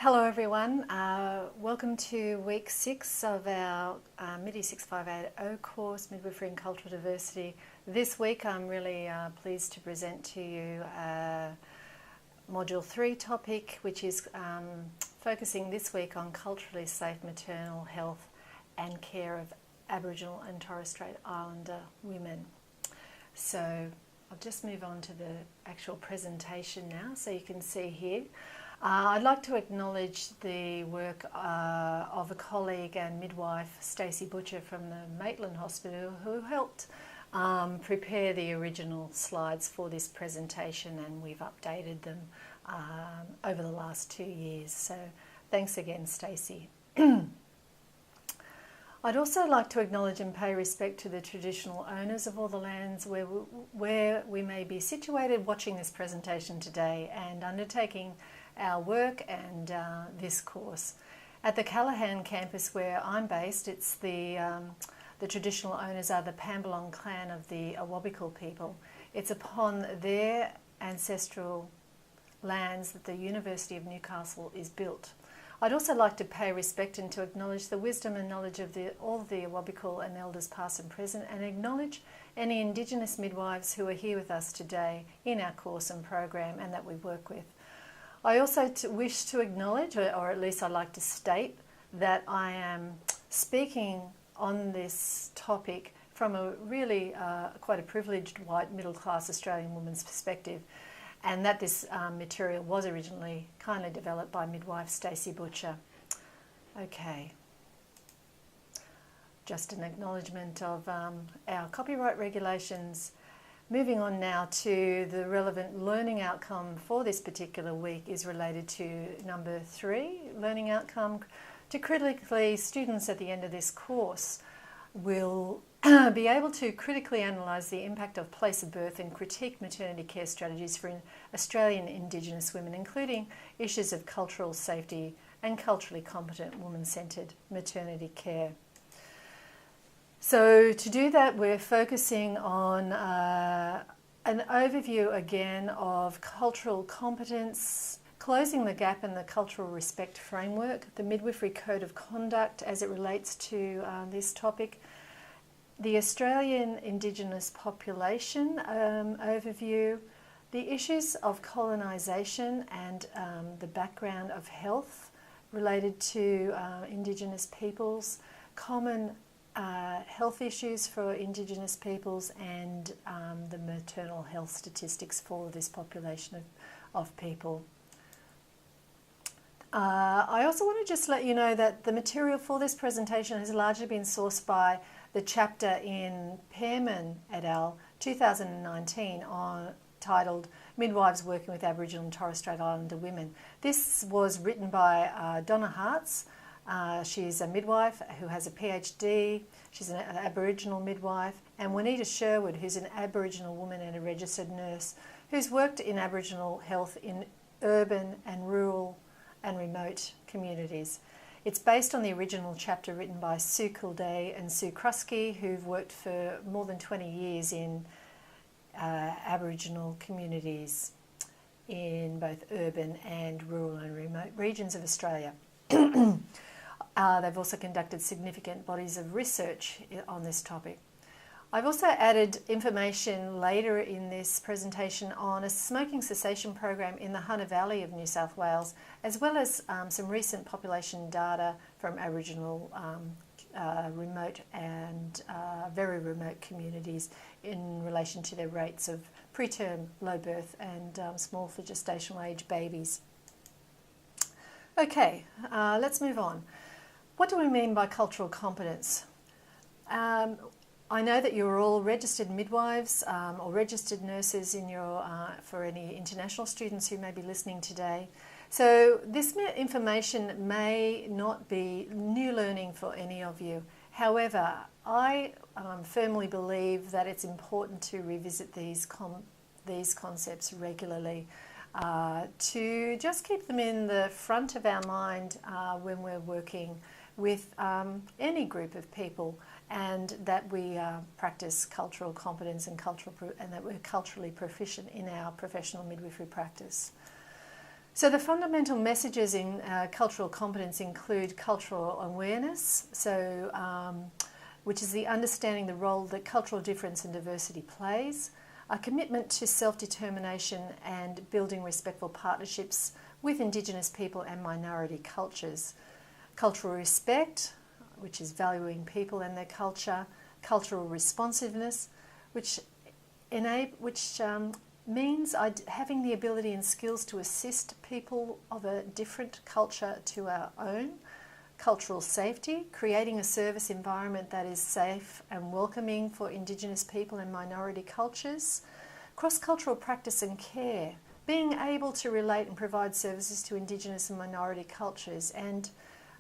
Hello everyone, welcome to week 6 of our MIDI6580 course, Midwifery and Cultural Diversity. This week I'm really pleased to present to you Module 3 topic, which is focusing this week on culturally safe maternal health and care of Aboriginal and Torres Strait Islander women. So I'll just move on to the actual presentation now so you can see here. I'd like to acknowledge the work of a colleague and midwife, Stacey Butcher from the Maitland Hospital, who helped prepare the original slides for this presentation, and we've updated them over the last 2 years. So thanks again, Stacey. I'd also like to acknowledge and pay respect to the traditional owners of all the lands where we may be situated watching this presentation today and undertaking our work and this course. At the Callaghan campus where I'm based, it's the traditional owners are the Pambalong clan of the Awabakal people. It's upon their ancestral lands that the University of Newcastle is built. I'd also like to pay respect and to acknowledge the wisdom and knowledge of all the Awabakal and elders past and present, and acknowledge any Indigenous midwives who are here with us today in our course and program and that we work with. I also wish to acknowledge, or at least I'd like to state, that I am speaking on this topic from a really quite a privileged white middle-class Australian woman's perspective, and that this material was originally kindly developed by midwife Stacey Butcher. Okay. Just an acknowledgement of our copyright regulations. Moving on now to the relevant learning outcome for this particular week is related to number 3, learning outcome. To critically, students at the end of this course will be able to critically analyse the impact of place of birth and critique maternity care strategies for Australian Indigenous women, including issues of cultural safety and culturally competent woman-centred maternity care. So to do that, we're focusing on an overview again of cultural competence, closing the gap in the cultural respect framework, the midwifery code of conduct as it relates to this topic, the Australian Indigenous population overview, the issues of colonisation and the background of health related to Indigenous peoples, common health issues for Indigenous peoples, and the maternal health statistics for this population of people. I also want to just let you know that the material for this presentation has largely been sourced by the chapter in Pearman et al. 2019 titled Midwives Working with Aboriginal and Torres Strait Islander Women. This was written by Donna Hartz. She's a midwife who has a PhD. She's an Aboriginal midwife. And Juanita Sherwood, who's an Aboriginal woman and a registered nurse, who's worked in Aboriginal health in urban and rural and remote communities. It's based on the original chapter written by Sue Kildea and Sue Krusky, who've worked for more than 20 years in Aboriginal communities in both urban and rural and remote regions of Australia. They've also conducted significant bodies of research on this topic. I've also added information later in this presentation on a smoking cessation program in the Hunter Valley of New South Wales, as well as some recent population data from Aboriginal remote and very remote communities in relation to their rates of preterm low birth and small for gestational age babies. Okay, let's move on. What do we mean by cultural competence? I know that you're all registered midwives or registered nurses in your for any international students who may be listening today. So this information may not be new learning for any of you. However, I firmly believe that it's important to revisit these concepts regularly, to just keep them in the front of our mind when we're working with any group of people, and that we practice cultural competence and that we're culturally proficient in our professional midwifery practice. So the fundamental messages in cultural competence include cultural awareness, which is the understanding the role that cultural difference and diversity plays, a commitment to self-determination and building respectful partnerships with Indigenous people and minority cultures, cultural respect, which is valuing people and their culture, cultural responsiveness, which means having the ability and skills to assist people of a different culture to our own, cultural safety, creating a service environment that is safe and welcoming for Indigenous people and minority cultures, cross-cultural practice and care, being able to relate and provide services to Indigenous and minority cultures, and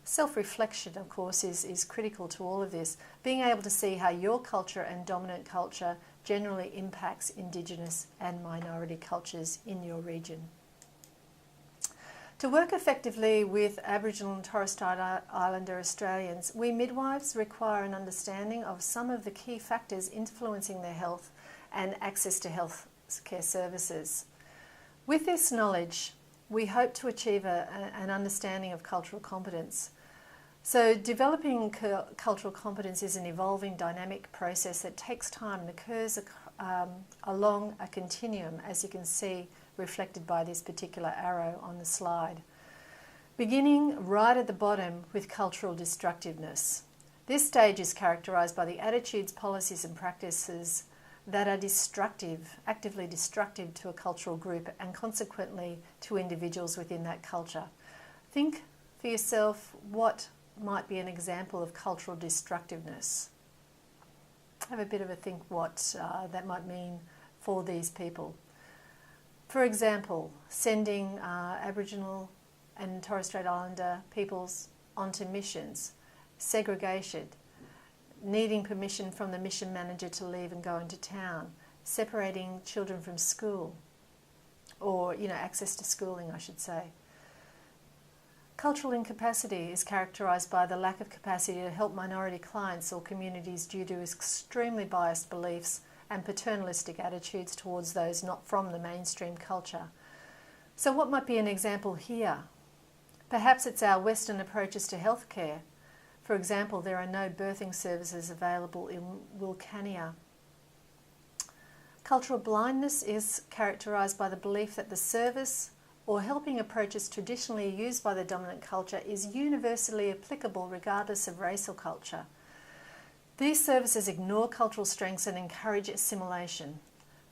self-reflection, of course, is critical to all of this, being able to see how your culture and dominant culture generally impacts Indigenous and minority cultures in your region. To work effectively with Aboriginal and Torres Strait Islander Australians, we midwives require an understanding of some of the key factors influencing their health and access to health care services. With this knowledge, we hope to achieve an understanding of cultural competence. So developing cultural competence is an evolving dynamic process that takes time and occurs along a continuum, as you can see reflected by this particular arrow on the slide. Beginning right at the bottom with cultural destructiveness. This stage is characterised by the attitudes, policies and practices that are destructive, actively destructive to a cultural group and consequently to individuals within that culture. Think for yourself what might be an example of cultural destructiveness. Have a bit of a think what that might mean for these people. For example, sending Aboriginal and Torres Strait Islander peoples onto missions, segregation, needing permission from the mission manager to leave and go into town, separating children from school, or access to schooling, I should say. Cultural incapacity is characterised by the lack of capacity to help minority clients or communities due to extremely biased beliefs and paternalistic attitudes towards those not from the mainstream culture. So what might be an example here? Perhaps it's our Western approaches to healthcare. For example, there are no birthing services available in Wilcannia. Cultural blindness is characterised by the belief that the service or helping approaches traditionally used by the dominant culture is universally applicable regardless of race or culture. These services ignore cultural strengths and encourage assimilation.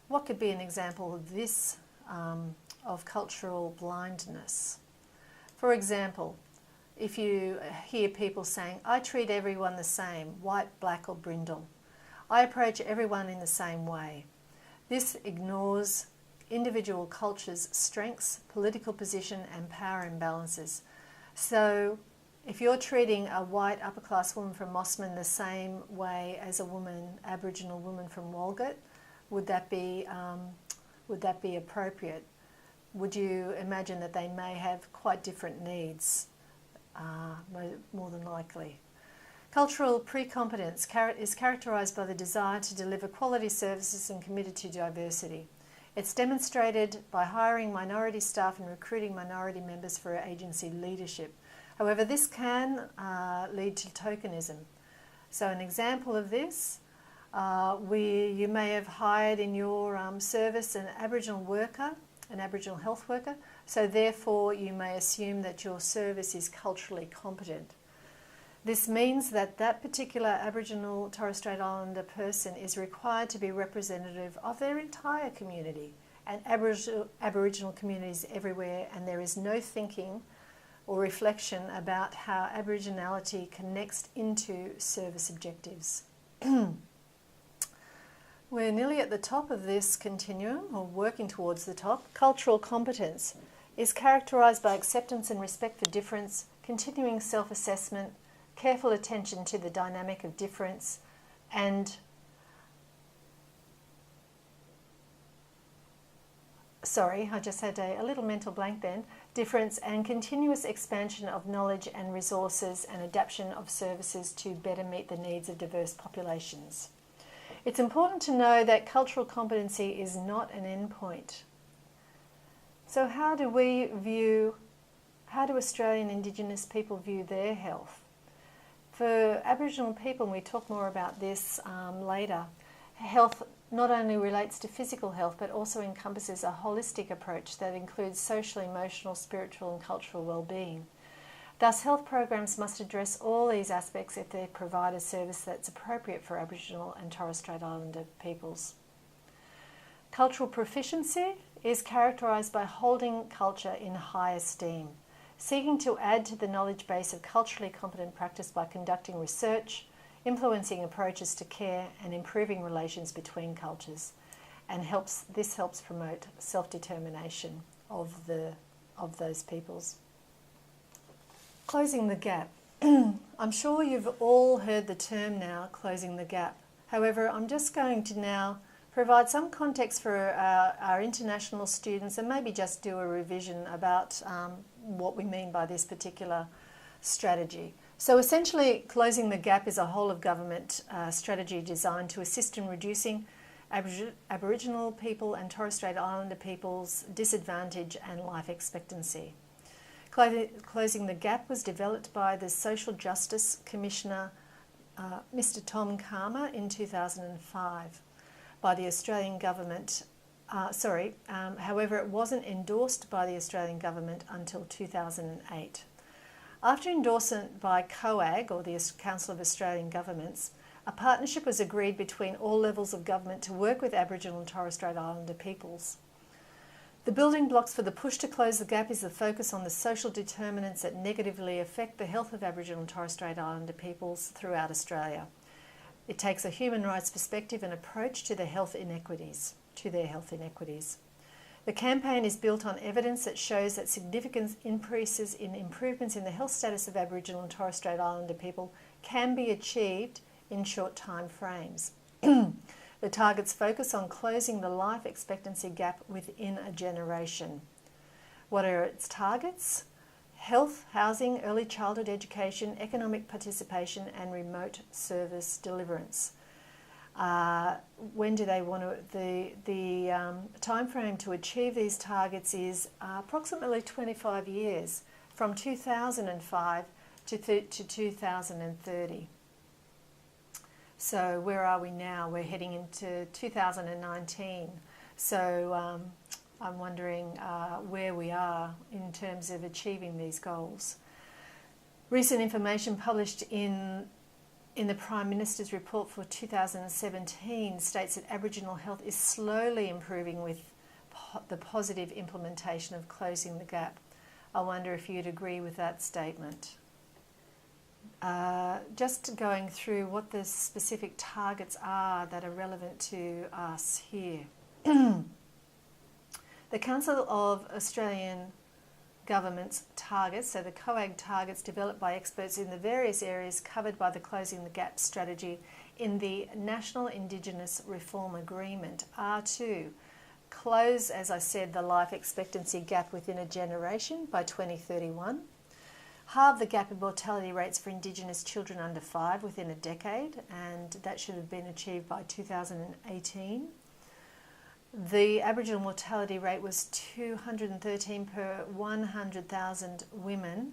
What could be an example of this, of cultural blindness? For example, if you hear people saying, I treat everyone the same, white, black or brindle. I approach everyone in the same way. This ignores individual cultures' strengths, political position and power imbalances. So if you're treating a white upper class woman from Mossman the same way as a Aboriginal woman from Walgett, would that be appropriate? Would you imagine that they may have quite different needs? More than likely. Cultural pre-competence is characterised by the desire to deliver quality services and committed to diversity. It's demonstrated by hiring minority staff and recruiting minority members for agency leadership. However, this can lead to tokenism. So an example of this, you may have hired in your service an Aboriginal worker, an Aboriginal health worker, so therefore you may assume that your service is culturally competent. This means that that particular Aboriginal Torres Strait Islander person is required to be representative of their entire community and Aboriginal communities everywhere, and there is no thinking or reflection about how Aboriginality connects into service objectives. We're nearly at the top of this continuum, or working towards the top. Cultural competence is characterised by acceptance and respect for difference, continuing self-assessment, careful attention to the dynamic of difference, and I just had a little mental blank then. Difference and continuous expansion of knowledge and resources and adaptation of services to better meet the needs of diverse populations. It's important to know that cultural competency is not an endpoint. So how do Australian Indigenous people view their health? For Aboriginal people, and we talk more about this later, health not only relates to physical health but also encompasses a holistic approach that includes social, emotional, spiritual and cultural well-being. Thus, health programs must address all these aspects if they provide a service that's appropriate for Aboriginal and Torres Strait Islander peoples. Cultural proficiency is characterised by holding culture in high esteem, seeking to add to the knowledge base of culturally competent practice by conducting research, influencing approaches to care and improving relations between cultures, and this helps promote self-determination of those peoples. Closing the gap. I'm sure you've all heard the term now, closing the gap. However, I'm just going to now provide some context for our international students and maybe just do a revision about what we mean by this particular strategy. So essentially, closing the gap is a whole of government strategy designed to assist in reducing Aboriginal people and Torres Strait Islander people's disadvantage and life expectancy. Closing the Gap was developed by the Social Justice Commissioner, Mr. Tom Calma, in 2005 by the Australian Government. However, it wasn't endorsed by the Australian Government until 2008. After endorsement by COAG, or the Council of Australian Governments, a partnership was agreed between all levels of government to work with Aboriginal and Torres Strait Islander peoples. The building blocks for the push to close the gap is the focus on the social determinants that negatively affect the health of Aboriginal and Torres Strait Islander peoples throughout Australia. It takes a human rights perspective and approach to their health inequities. The campaign is built on evidence that shows that significant increases in improvements in the health status of Aboriginal and Torres Strait Islander people can be achieved in short time frames. The targets focus on closing the life expectancy gap within a generation. What are its targets? Health, housing, early childhood education, economic participation and remote service deliverance. When do they want to? The time frame to achieve these targets is approximately 25 years, from 2005 to 2030. So where are we now? We're heading into 2019. So I'm wondering where we are in terms of achieving these goals. Recent information published in the Prime Minister's report for 2017 states that Aboriginal health is slowly improving with the positive implementation of closing the gap. I wonder if you'd agree with that statement. Just going through what the specific targets are that are relevant to us here. The Council of Australian Government's targets, so the COAG targets developed by experts in the various areas covered by the Closing the Gap strategy in the National Indigenous Reform Agreement, are to close, as I said, the life expectancy gap within a generation by 2031, halve the gap in mortality rates for Indigenous children under 5 within a decade, and that should have been achieved by 2018. The Aboriginal mortality rate was 213 per 100,000 women,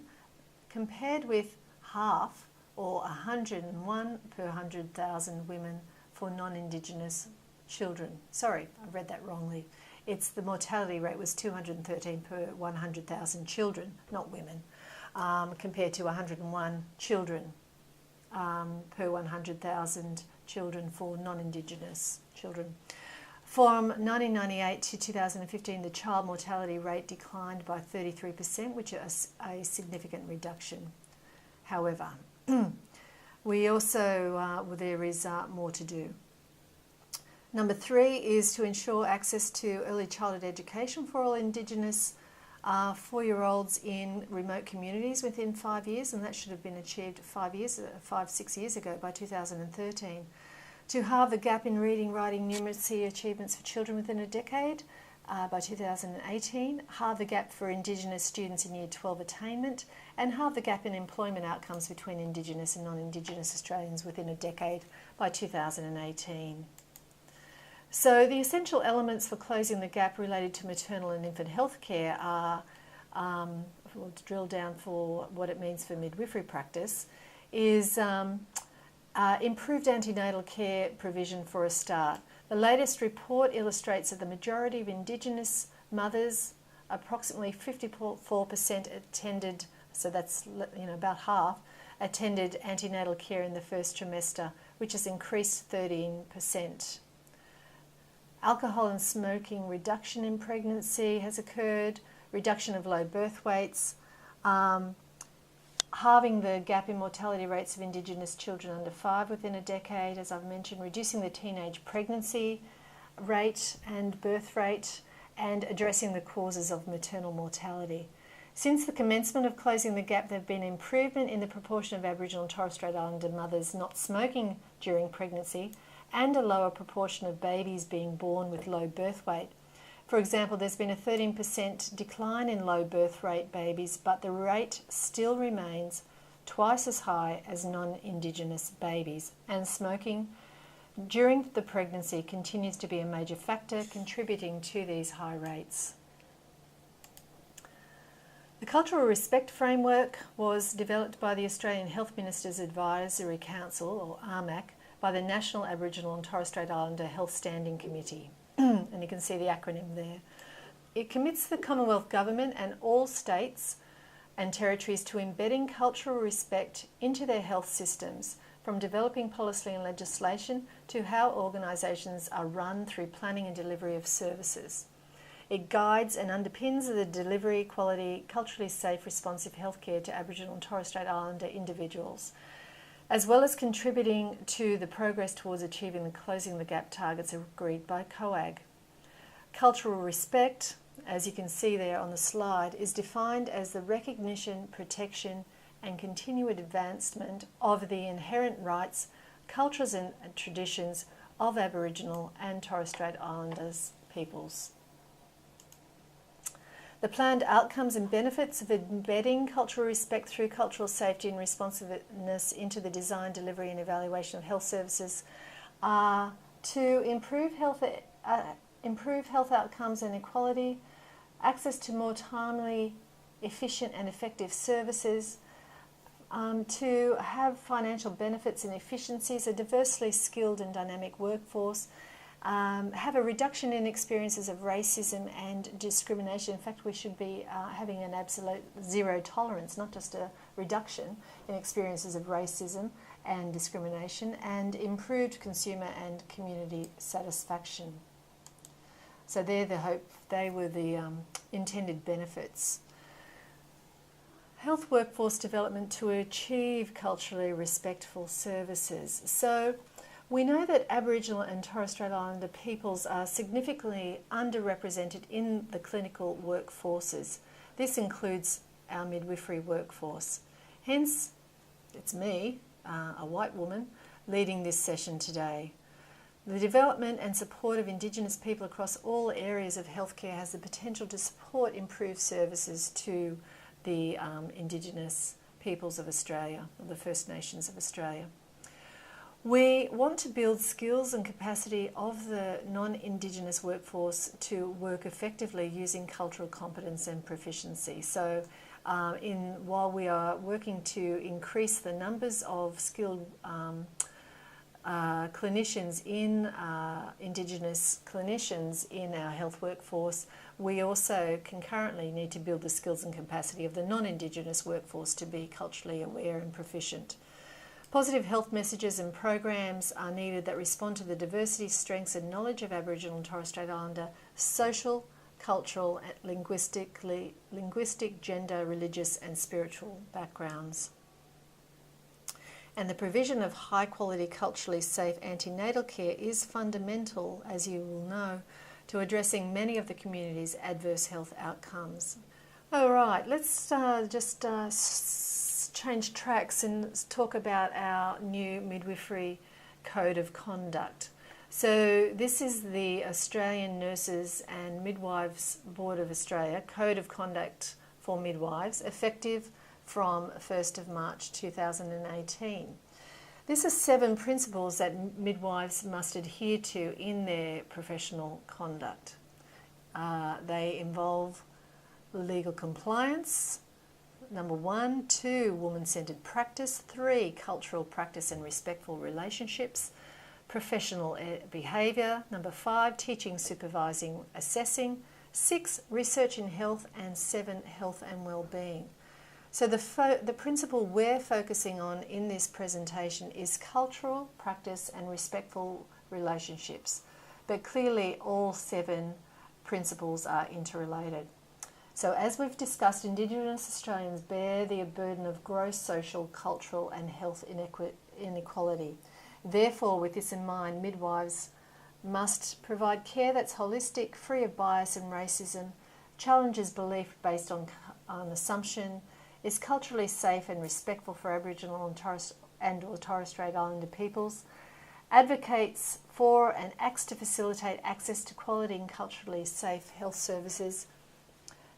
compared with half, or 101 per 100,000 women for non-Indigenous children. Sorry, I read that wrongly. It's the mortality rate was 213 per 100,000 children, not women, compared to 101 children per 100,000 children for non-Indigenous children. From 1998 to 2015, the child mortality rate declined by 33%, which is a significant reduction. However, we also, there is more to do. Number 3 is to ensure access to early childhood education for all Indigenous 4-year-olds in remote communities within 5 years, and that should have been achieved 6 years ago by 2013. To halve the gap in reading, writing, numeracy achievements for children within a decade by 2018, halve the gap for Indigenous students in Year 12 attainment, and halve the gap in employment outcomes between Indigenous and non-Indigenous Australians within a decade by 2018. So the essential elements for closing the gap related to maternal and infant health care are, we'll drill down for what it means for midwifery practice, is improved antenatal care provision for a start. The latest report illustrates that the majority of Indigenous mothers, approximately 54% attended, so that's about half, attended antenatal care in the first trimester, which has increased 13%. Alcohol and smoking reduction in pregnancy has occurred, reduction of low birth weights, halving the gap in mortality rates of Indigenous children under 5 within a decade, as I've mentioned, reducing the teenage pregnancy rate and birth rate, and addressing the causes of maternal mortality. Since the commencement of closing the gap, there have been improvement in the proportion of Aboriginal and Torres Strait Islander mothers not smoking during pregnancy, and a lower proportion of babies being born with low birth weight. For example, there's been a 13% decline in low birth rate babies, but the rate still remains twice as high as non-Indigenous babies, and smoking during the pregnancy continues to be a major factor contributing to these high rates. The Cultural Respect Framework was developed by the Australian Health Ministers Advisory Council, or ARMAC, by the National Aboriginal and Torres Strait Islander Health Standing Committee. And you can see the acronym there. It commits the Commonwealth Government and all states and territories to embedding cultural respect into their health systems, from developing policy and legislation to how organisations are run through planning and delivery of services. It guides and underpins the delivery, quality, culturally safe, responsive healthcare to Aboriginal and Torres Strait Islander individuals, as well as contributing to the progress towards achieving the closing the gap targets agreed by COAG. Cultural respect, as you can see there on the slide, is defined as the recognition, protection and continued advancement of the inherent rights, cultures and traditions of Aboriginal and Torres Strait Islanders peoples. The planned outcomes and benefits of embedding cultural respect through cultural safety and responsiveness into the design, delivery and evaluation of health services are to improve health outcomes and equality, access to more timely, efficient and effective services, to have financial benefits and efficiencies, a diversely skilled and dynamic workforce, have a reduction in experiences of racism and discrimination. In fact, we should be having an absolute zero tolerance, not just a reduction in experiences of racism and discrimination, and improved consumer and community satisfaction. So they were the intended benefits. Health workforce development to achieve culturally respectful services. So we know that Aboriginal and Torres Strait Islander peoples are significantly underrepresented in the clinical workforces. This includes our midwifery workforce. Hence, it's me, a white woman, leading this session today. The development and support of Indigenous people across all areas of healthcare has the potential to support improved services to the Indigenous peoples of Australia, or the First Nations of Australia. We want to build skills and capacity of the non-Indigenous workforce to work effectively using cultural competence and proficiency. So while we are working to increase the numbers of skilled clinicians Indigenous clinicians in our health workforce, we also concurrently need to build the skills and capacity of the non-Indigenous workforce to be culturally aware and proficient. Positive health messages and programs are needed that respond to the diversity, strengths and knowledge of Aboriginal and Torres Strait Islander social, cultural, linguistic, gender, religious and spiritual backgrounds. And the provision of high quality, culturally safe antenatal care is fundamental, as you will know, to addressing many of the community's adverse health outcomes. All right, let's change tracks and talk about our new midwifery code of conduct. So this is the Australian Nurses and Midwives Board of Australia Code of Conduct for Midwives, effective from 1st of March 2018. This is 7 principles that midwives must adhere to in their professional conduct. They involve legal compliance, number 1, 2, woman-centred practice, 3, cultural practice and respectful relationships, professional behaviour, number 5, teaching, supervising, assessing, 6, research in health, and 7, health and well-being. So the principle we're focusing on in this presentation is cultural practice and respectful relationships, but clearly all 7 principles are interrelated. So as we've discussed, Indigenous Australians bear the burden of gross social, cultural and health inequality. Therefore, with this in mind, midwives must provide care that's holistic, free of bias and racism, challenges belief based on assumption, is culturally safe and respectful for Aboriginal and Torres Strait Islander peoples, advocates for and acts to facilitate access to quality and culturally safe health services,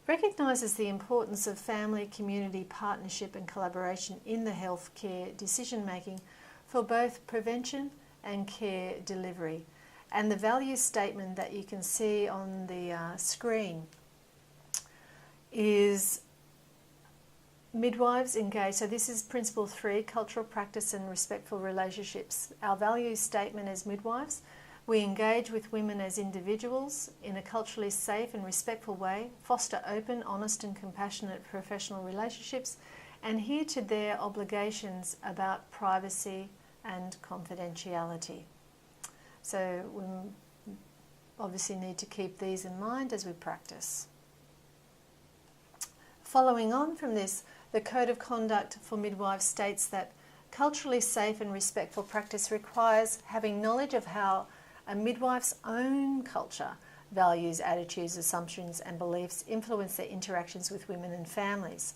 recognises the importance of family, community, partnership and collaboration in the healthcare decision-making for both prevention and care delivery. And the value statement that you can see on the screen is midwives engage. So this is principle 3, cultural practice and respectful relationships. Our value statement as midwives: we engage with women as individuals in a culturally safe and respectful way, foster open, honest and compassionate professional relationships, and adhere to their obligations about privacy and confidentiality. So we obviously need to keep these in mind as we practice. Following on from this, the Code of Conduct for Midwives states that culturally safe and respectful practice requires having knowledge of how a midwife's own culture, values, attitudes, assumptions and beliefs influence their interactions with women and families,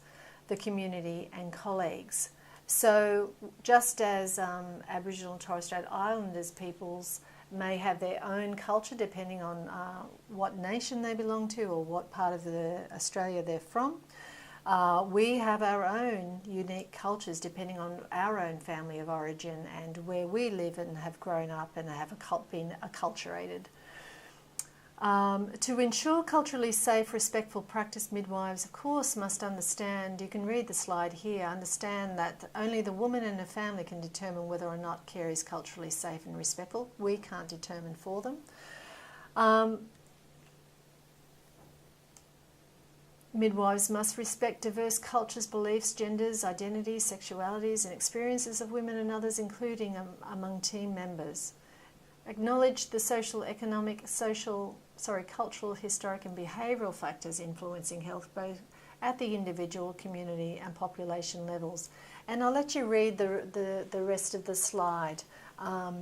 the community and colleagues. So just as Aboriginal and Torres Strait Islanders peoples may have their own culture depending on what nation they belong to or what part of Australia they're from, we have our own unique cultures depending on our own family of origin and where we live and have grown up and have been acculturated. To ensure culturally safe, respectful practice, midwives, of course, must understand, you can read the slide here, understand that only the woman and her family can determine whether or not care is culturally safe and respectful. We can't determine for them. Midwives must respect diverse cultures, beliefs, genders, identities, sexualities and experiences of women and others, including among team members. Acknowledge the social, economic, cultural, historic and behavioural factors influencing health both at the individual, community and population levels. And I'll let you read the rest of the slide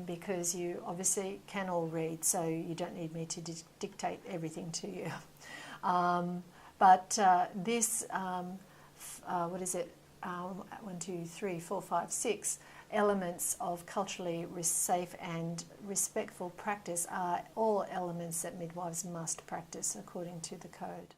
because you obviously can all read, so you don't need me to dictate everything to you. But this, what is it, 1, 2, 3, 4, 5, 6 elements of culturally safe and respectful practice are all elements that midwives must practice according to the code.